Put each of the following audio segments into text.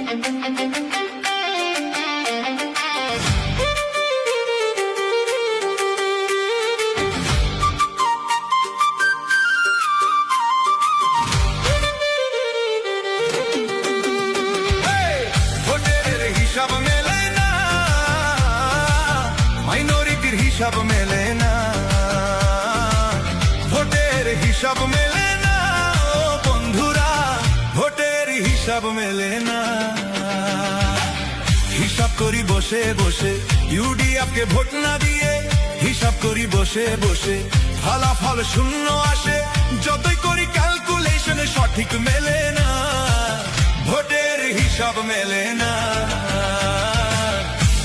হিসাব মেলে না, মাইনরিটির হিসাব মেলে না, ভোটের হিসাব মেলে না, ও বন্ধুরা ভোটের হিসাব মেলে না। হিসাব করি বসে বসে ইউডিএফকে ভোট না দিয়ে, হিসাব করি বসে বসে ফলাফল শূন্য আসে, যতই করি ক্যালকুলেশনে সঠিক মেলে না, ভোটের হিসাব মেলে না,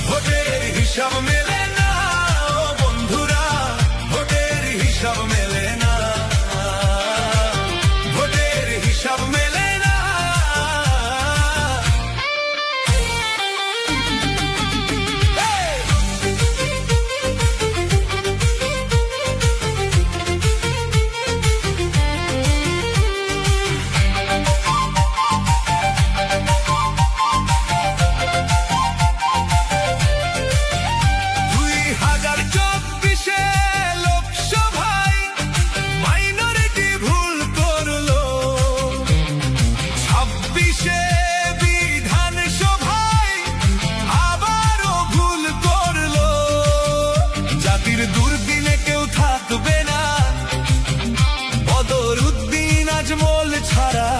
ভোটের হিসাব মেলে না, ও বন্ধুরা ভোটের হিসাব মেলে না, ভোটের হিসাব মেলে না। দুর্দিনে কেউ থাকবে না, বদরুদ্দিন আজমল ছাড়া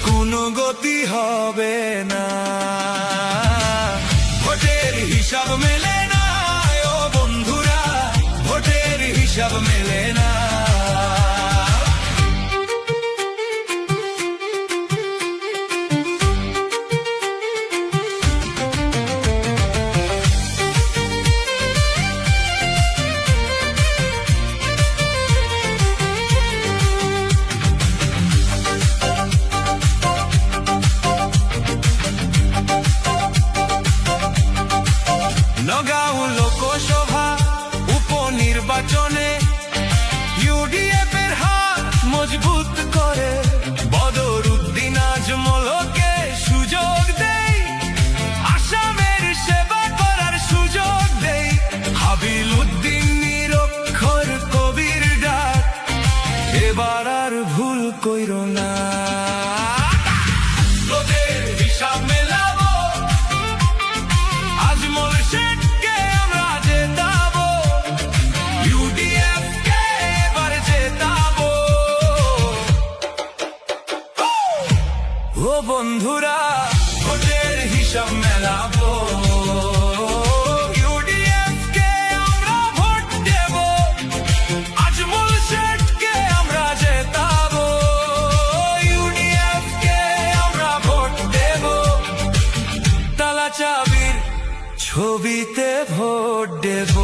কোনো গতি হবে না, ভোটের হিসাব মেলে না, ও বন্ধুরা ভোটের হিসাব মেলে না। নগাঁও লোকসভা উপনির্বাচনে ইউডিএফের হাত মজবুত করে, বদরুদ্দিন আজমলকে সুযোগ দেই, আসামের সেবা করার সুযোগ দেই, হাবিল উদ্দিন নিরক্ষর কবির ডাক, এবার আর ভুল কইরো না, তোদের হিসাব মেলাবো, আজমল শেঠকে আমরা জেতাবো, ইউডিএফকে এবার জেতাবো, ও বন্ধুরা ভোটের হিসাব মেলাবো, ইউডিএফকে আমরা ভোট দেব, আজমল শেঠকে আমরা জেতাবো, ইউডিএফকে আমরা ভোট দেব, তালা চাবির ছবিতে ভোট দেব।